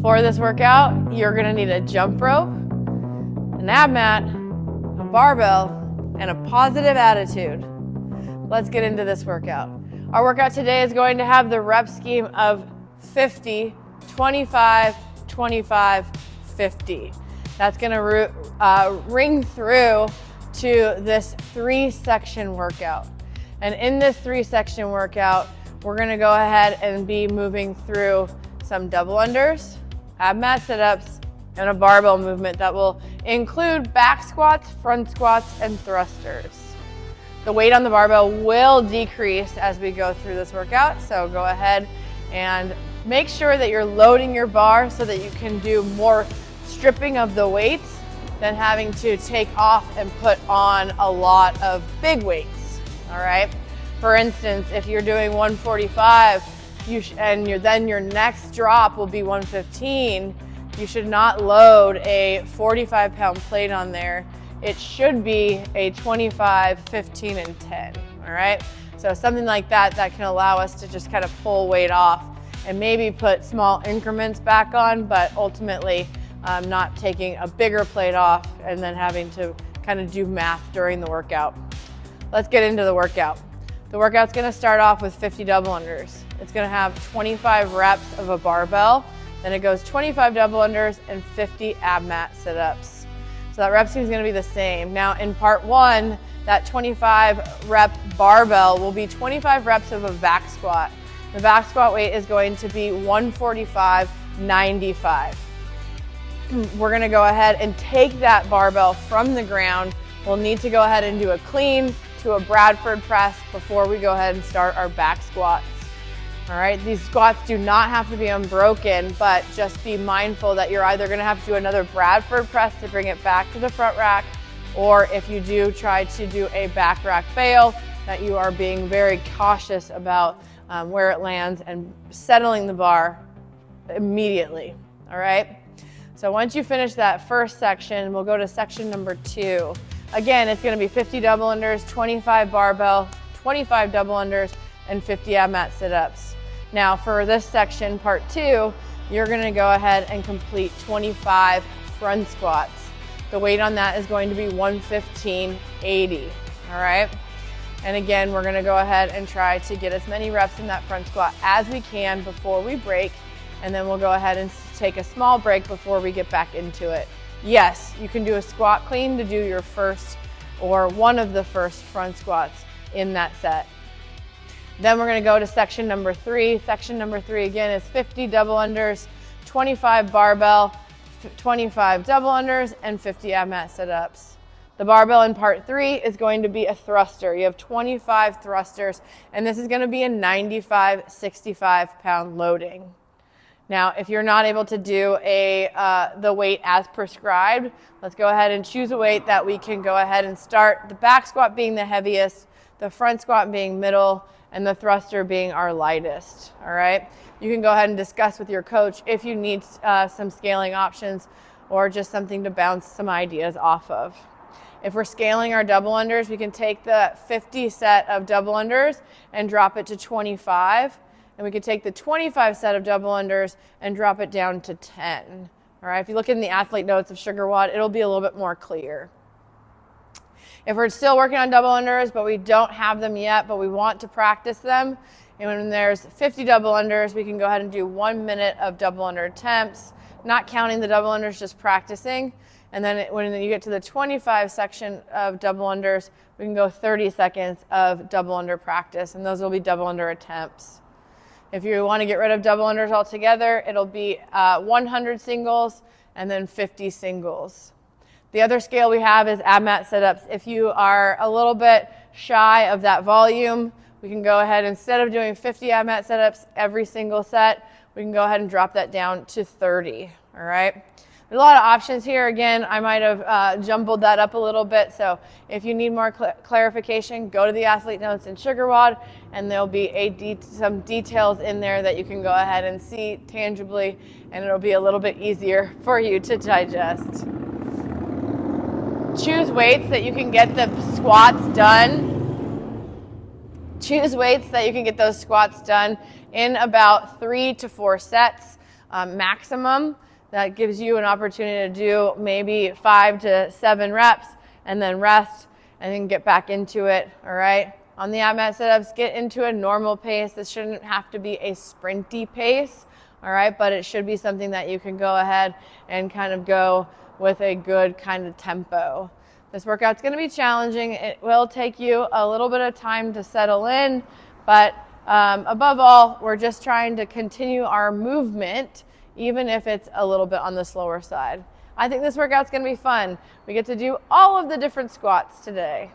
For this workout, you're gonna need a jump rope, an ab mat, a barbell, and a positive attitude. Let's get into this workout. Our workout today is going to have the rep scheme of 50, 25, 25, 50. That's gonna ring through to this 3-section workout. And in this 3-section workout, we're gonna go ahead and be moving through some double unders, ab mat sit-ups, and a barbell movement that will include back squats, front squats, and thrusters. The weight on the barbell will decrease as we go through this workout, so go ahead and make sure that you're loading your bar so that you can do more stripping of the weights than having to take off and put on a lot of big weights, all right? For instance, if you're doing 145 then your next drop will be 115, you should not load a 45-pound plate on there. It should be a 25, 15, and 10, all right? So something like that can allow us to just kind of pull weight off and maybe put small increments back on, but ultimately not taking a bigger plate off and then having to kind of do math during the workout. Let's get into the workout. The workout's gonna start off with 50 double unders. It's gonna have 25 reps of a barbell, then it goes 25 double unders and 50 ab mat sit-ups. So that rep scheme is gonna be the same. Now in part 1, that 25 rep barbell will be 25 reps of a back squat. The back squat weight is going to be 145, 95. We're gonna go ahead and take that barbell from the ground. We'll need to go ahead and do a clean to a Bradford press before we go ahead and start our back squats. All right, these squats do not have to be unbroken, but just be mindful that you're either gonna have to do another Bradford press to bring it back to the front rack, or if you do try to do a back rack fail, that you are being very cautious about where it lands and settling the bar immediately, all right? So once you finish that first section, we'll go to section number 2. Again, it's gonna be 50 double unders, 25 barbell, 25 double unders, and 50 ab mat sit-ups. Now for this section, part 2, you're gonna go ahead and complete 25 front squats. The weight on that is going to be 115, 80, all right? And again, we're gonna go ahead and try to get as many reps in that front squat as we can before we break, and then we'll go ahead and take a small break before we get back into it. Yes, you can do a squat clean to do your first or one of the first front squats in that set. Then we're gonna go to section number 3. Section number 3 again is 50 double unders, 25 barbell, 25 double unders, and 50 ab mat sit-ups. The barbell in part 3 is going to be a thruster. You have 25 thrusters, and this is gonna be a 95, 65-pound loading. Now, if you're not able to do the weight as prescribed, let's go ahead and choose a weight that we can go ahead and start, the back squat being the heaviest, the front squat being middle, and the thruster being our lightest, all right? You can go ahead and discuss with your coach if you need some scaling options or just something to bounce some ideas off of. If we're scaling our double unders, we can take the 50 set of double unders and drop it to 25. And we could take the 25 set of double unders and drop it down to 10. All right, if you look in the athlete notes of SugarWOD, it'll be a little bit more clear. If we're still working on double unders, but we don't have them yet, but we want to practice them, and when there's 50 double unders, we can go ahead and do 1 minute of double under attempts, not counting the double unders, just practicing. And then when you get to the 25 section of double unders, we can go 30 seconds of double under practice, and those will be double under attempts. If you want to get rid of double unders altogether, it'll be 100 singles and then 50 singles. The other scale we have is ab mat sit-ups. If you are a little bit shy of that volume, we can go ahead, instead of doing 50 ab mat sit-ups every single set, we can go ahead and drop that down to 30, all right? There's a lot of options here. Again, I might have jumbled that up a little bit, so if you need more clarification, go to the athlete notes in SugarWOD, and there'll be some details in there that you can go ahead and see tangibly, and it'll be a little bit easier for you to digest. Choose weights that you can get the squats done. Choose weights that you can get those squats done in about 3 to 4 sets. maximum. That gives you an opportunity to do maybe 5 to 7 reps and then rest and then get back into it, all right? On the ab mat sit-ups, get into a normal pace. This shouldn't have to be a sprinty pace, all right? But it should be something that you can go ahead and kind of go with a good kind of tempo. This workout's gonna be challenging. It will take you a little bit of time to settle in, but above all, we're just trying to continue our movement, even if it's a little bit on the slower side. I think this workout's gonna be fun. We get to do all of the different squats today.